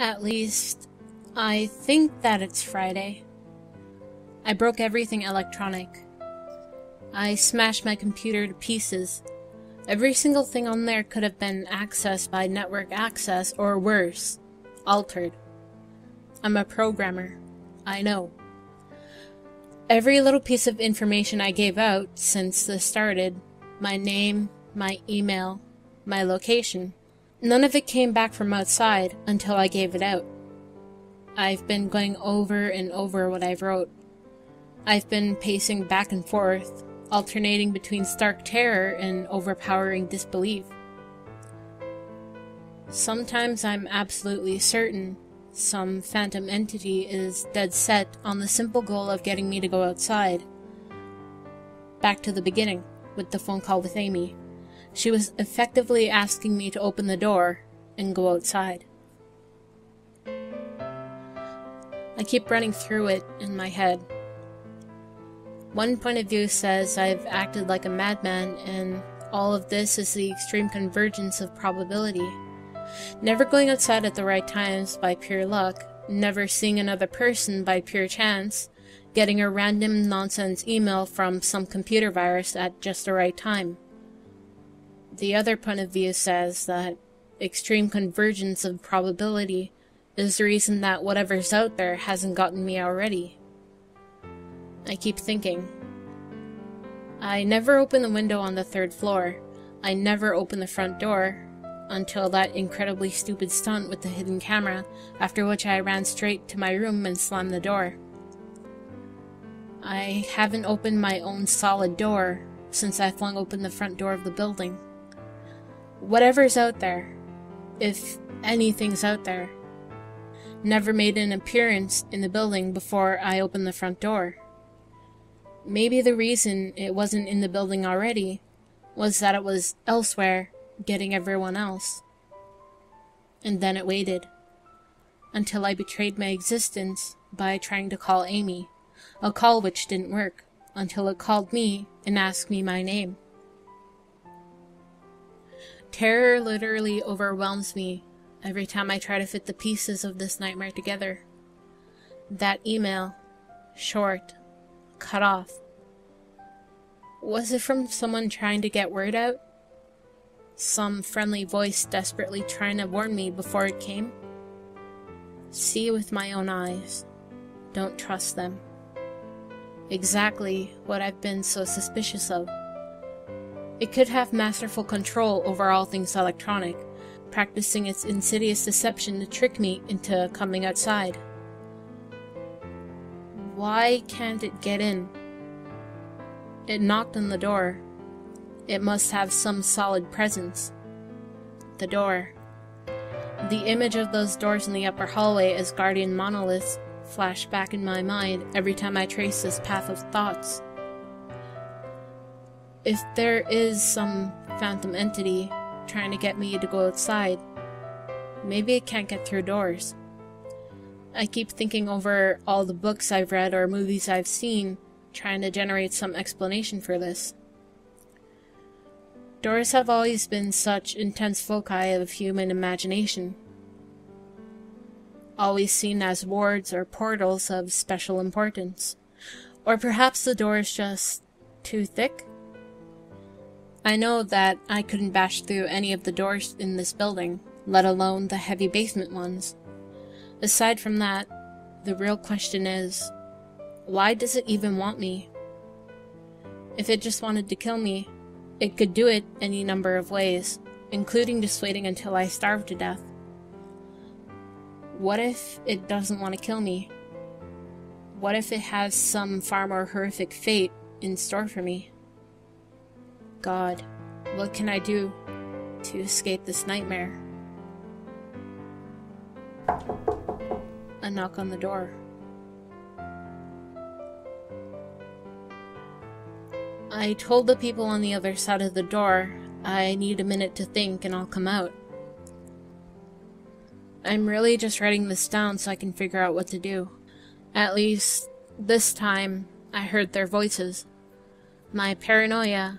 At least, I think that it's Friday. I broke everything electronic. I smashed my computer to pieces. Every single thing on there could have been accessed by network access, or worse, altered. I'm a programmer. I know. Every little piece of information I gave out since this started, my name, my email, my location, none of it came back from outside until I gave it out. I've been going over and over what I wrote. I've been pacing back and forth, alternating between stark terror and overpowering disbelief. Sometimes I'm absolutely certain some phantom entity is dead set on the simple goal of getting me to go outside. Back to the beginning, with the phone call with Amy. She was effectively asking me to open the door and go outside. I keep running through it in my head. One point of view says I've acted like a madman, and all of this is the extreme convergence of probability. Never going outside at the right times by pure luck, never seeing another person by pure chance, getting a random nonsense email from some computer virus at just the right time. The other point of view says that extreme convergence of probability is the reason that whatever's out there hasn't gotten me already. I keep thinking. I never opened the window on the 3rd floor. I never opened the front door, until that incredibly stupid stunt with the hidden camera, after which I ran straight to my room and slammed the door. I haven't opened my own solid door since I flung open the front door of the building. Whatever's out there, if anything's out there, never made an appearance in the building before I opened the front door. Maybe the reason it wasn't in the building already was that it was elsewhere, getting everyone else. And then it waited, until I betrayed my existence by trying to call Amy, a call which didn't work, until it called me and asked me my name. Terror literally overwhelms me every time I try to fit the pieces of this nightmare together. That email, short, cut off. Was it from someone trying to get word out? Some friendly voice desperately trying to warn me before it came? See with my own eyes. Don't trust them. Exactly what I've been so suspicious of. It could have masterful control over all things electronic, practicing its insidious deception to trick me into coming outside. Why can't it get in? It knocked on the door. It must have some solid presence. The door. The image of those doors in the upper hallway as guardian monoliths flash back in my mind every time I trace this path of thoughts. If there is some phantom entity trying to get me to go outside, maybe it can't get through doors. I keep thinking over all the books I've read or movies I've seen, trying to generate some explanation for this. Doors have always been such intense foci of human imagination, always seen as wards or portals of special importance. Or perhaps the door is just too thick? I know that I couldn't bash through any of the doors in this building, let alone the heavy basement ones. Aside from that, the real question is, why does it even want me? If it just wanted to kill me, it could do it any number of ways, including just waiting until I starve to death. What if it doesn't want to kill me? What if it has some far more horrific fate in store for me? God, what can I do to escape this nightmare? A knock on the door. I told the people on the other side of the door I need a minute to think and I'll come out. I'm really just writing this down so I can figure out what to do. At least, this time, I heard their voices. My paranoia,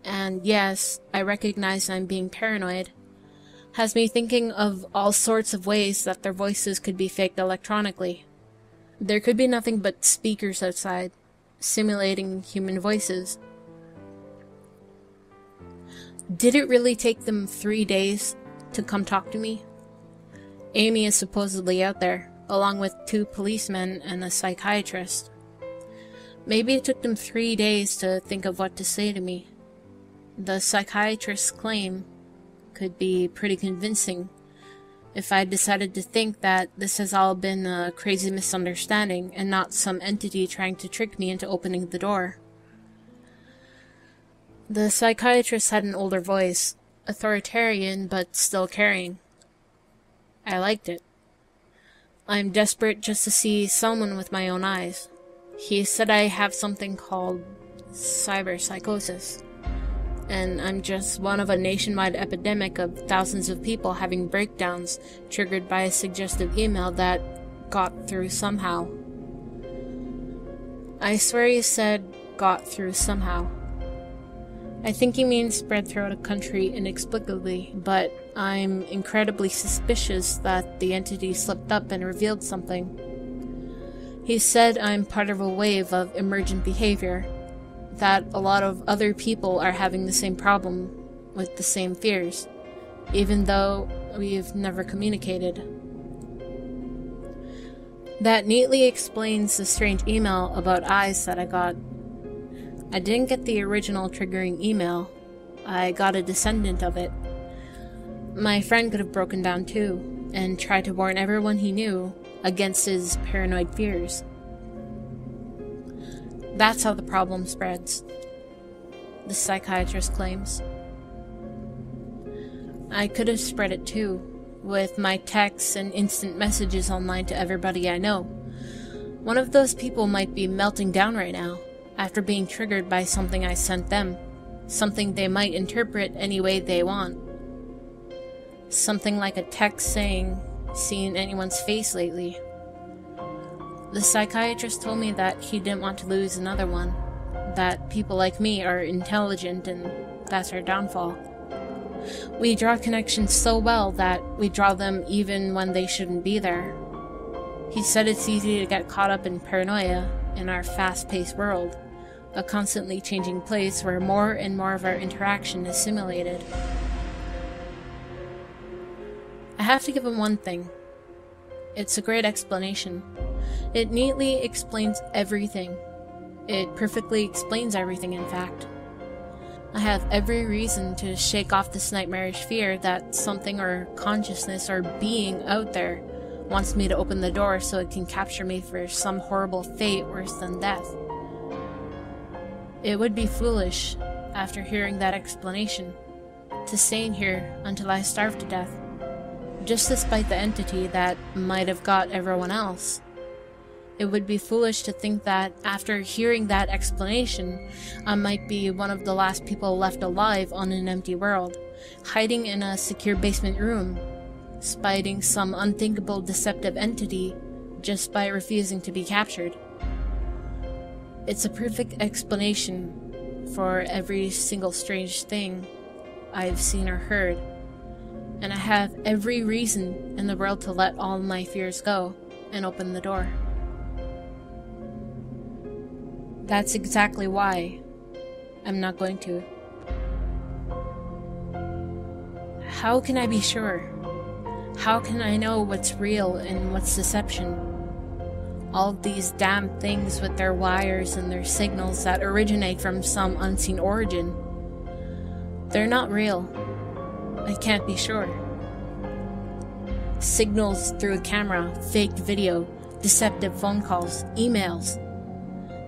and yes, I recognize I'm being paranoid, has me thinking of all sorts of ways that their voices could be faked electronically. There could be nothing but speakers outside, simulating human voices. Did it really take them 3 days to come talk to me? Amy is supposedly out there, along with 2 policemen and a psychiatrist. Maybe it took them 3 days to think of what to say to me. The psychiatrist's claim could be pretty convincing if I decided to think that this has all been a crazy misunderstanding and not some entity trying to trick me into opening the door. The psychiatrist had an older voice, authoritarian but still caring. I liked it. I'm desperate just to see someone with my own eyes. He said I have something called psychosis, and I'm just one of a nationwide epidemic of thousands of people having breakdowns triggered by a suggestive email that got through somehow. I swear he said got through somehow. I think he means spread throughout a country inexplicably, but I'm incredibly suspicious that the entity slipped up and revealed something. He said I'm part of a wave of emergent behavior, that a lot of other people are having the same problem with the same fears, even though we've never communicated. That neatly explains the strange email about eyes that I got. I didn't get the original triggering email. I got a descendant of it. My friend could have broken down too, and tried to warn everyone he knew against his paranoid fears. That's how the problem spreads, the psychiatrist claims. I could have spread it too, with my texts and instant messages online to everybody I know. One of those people might be melting down right now, after being triggered by something I sent them, something they might interpret any way they want. Something like a text saying, "Seen anyone's face lately?" The psychiatrist told me that he didn't want to lose another one, that people like me are intelligent and that's our downfall. We draw connections so well that we draw them even when they shouldn't be there. He said it's easy to get caught up in paranoia in our fast-paced world, a constantly changing place where more and more of our interaction is simulated. I have to give him one thing. It's a great explanation. It neatly explains everything. It perfectly explains everything, in fact. I have every reason to shake off this nightmarish fear that something or consciousness or being out there wants me to open the door so it can capture me for some horrible fate worse than death. It would be foolish, after hearing that explanation, to stay in here until I starve to death, just to spite the entity that might have got everyone else. It would be foolish to think that, after hearing that explanation, I might be one of the last people left alive on an empty world, hiding in a secure basement room, spiting some unthinkable deceptive entity just by refusing to be captured. It's a perfect explanation for every single strange thing I've seen or heard, and I have every reason in the world to let all my fears go and open the door. That's exactly why I'm not going to. How can I be sure? How can I know what's real and what's deception? All of these damn things with their wires and their signals that originate from some unseen origin. They're not real. I can't be sure. Signals through a camera, faked video, deceptive phone calls, emails.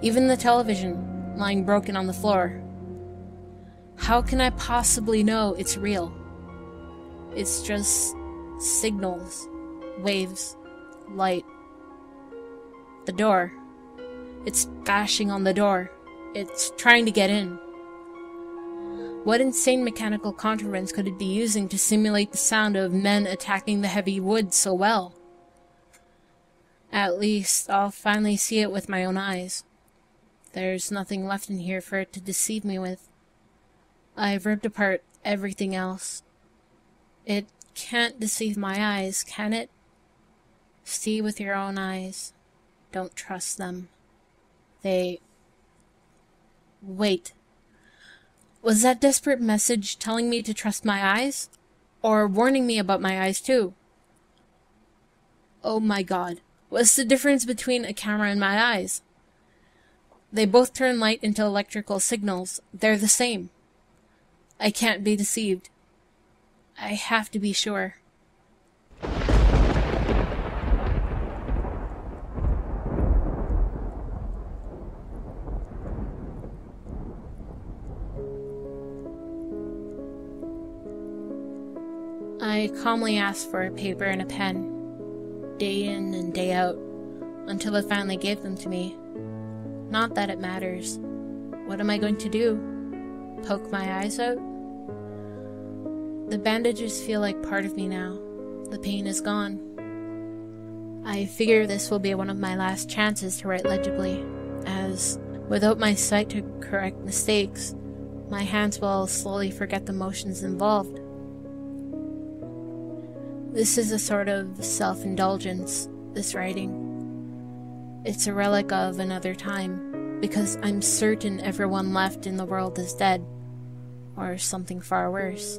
Even the television, lying broken on the floor. How can I possibly know it's real? It's just signals, waves, light. The door. It's bashing on the door. It's trying to get in. What insane mechanical contrivance could it be using to simulate the sound of men attacking the heavy wood so well? At least, I'll finally see it with my own eyes. There's nothing left in here for it to deceive me with. I've ripped apart everything else. It can't deceive my eyes, can it? See with your own eyes. Don't trust them. They... Wait. Was that desperate message telling me to trust my eyes? Or warning me about my eyes too? Oh my god. What's the difference between a camera and my eyes? They both turn light into electrical signals. They're the same. I can't be deceived. I have to be sure. I calmly asked for a paper and a pen, day in and day out, until it finally gave them to me. Not that it matters. What am I going to do? Poke my eyes out? The bandages feel like part of me now. The pain is gone. I figure this will be one of my last chances to write legibly, as, without my sight to correct mistakes, my hands will slowly forget the motions involved. This is a sort of self-indulgence, this writing. It's a relic of another time, because I'm certain everyone left in the world is dead, or something far worse.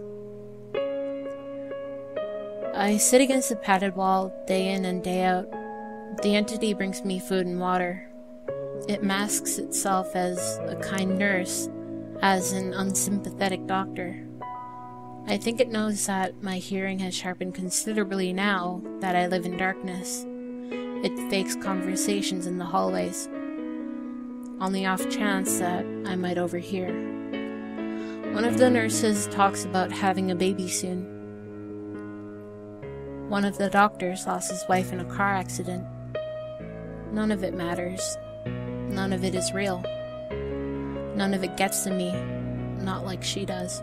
I sit against the padded wall day in and day out. The entity brings me food and water. It masks itself as a kind nurse, as an unsympathetic doctor. I think it knows that my hearing has sharpened considerably now that I live in darkness. It fakes conversations in the hallways, on the off chance that I might overhear. One of the nurses talks about having a baby soon. One of the doctors lost his wife in a car accident. None of it matters. None of it is real. None of it gets to me, not like she does.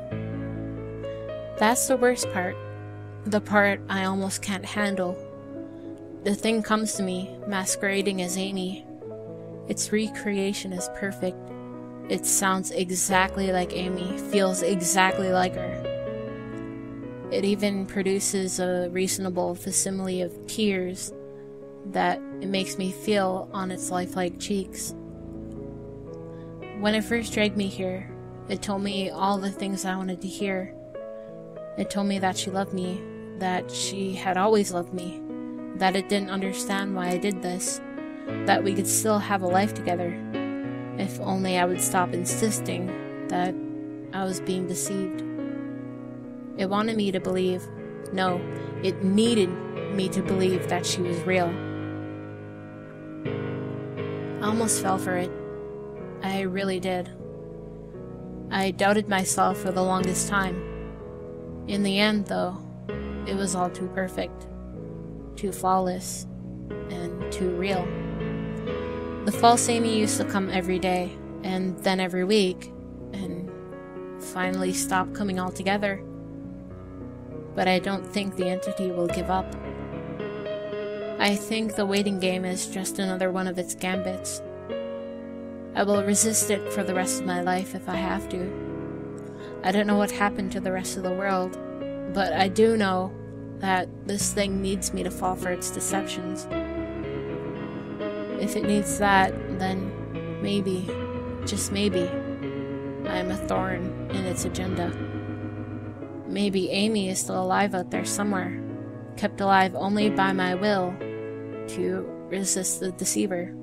That's the worst part. The part I almost can't handle. The thing comes to me, masquerading as Amy. Its recreation is perfect. It sounds exactly like Amy, feels exactly like her. It even produces a reasonable facsimile of tears that it makes me feel on its lifelike cheeks. When it first dragged me here, it told me all the things I wanted to hear. It told me that she loved me, that she had always loved me, that it didn't understand why I did this, that we could still have a life together, if only I would stop insisting that I was being deceived. It wanted me to believe, no, it needed me to believe that she was real. I almost fell for it. I really did. I doubted myself for the longest time. In the end, though, it was all too perfect, too flawless, and too real. The false Amy used to come every day, and then every week, and finally stop coming altogether. But I don't think the entity will give up. I think the waiting game is just another one of its gambits. I will resist it for the rest of my life if I have to. I don't know what happened to the rest of the world, but I do know that this thing needs me to fall for its deceptions. If it needs that, then maybe, just maybe, I am a thorn in its agenda. Maybe Amy is still alive out there somewhere, kept alive only by my will to resist the deceiver.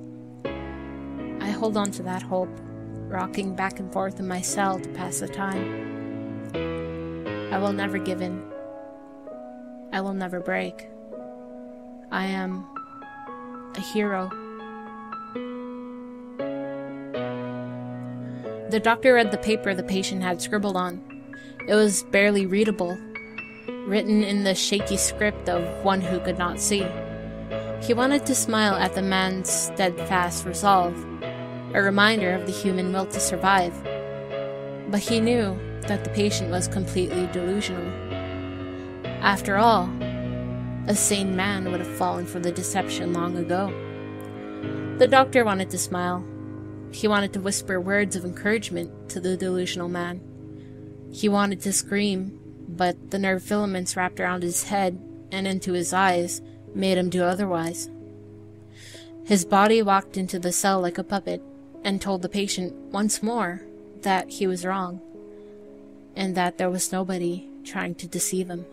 I hold on to that hope, rocking back and forth in my cell to pass the time. I will never give in. I will never break. I am a hero. The doctor read the paper the patient had scribbled on. It was barely readable, written in the shaky script of one who could not see. He wanted to smile at the man's steadfast resolve, a reminder of the human will to survive. But he knew that the patient was completely delusional. After all, a sane man would have fallen for the deception long ago. The doctor wanted to smile. He wanted to whisper words of encouragement to the delusional man. He wanted to scream, but the nerve filaments wrapped around his head and into his eyes made him do otherwise. His body walked into the cell like a puppet and told the patient once more that he was wrong, and that there was nobody trying to deceive him.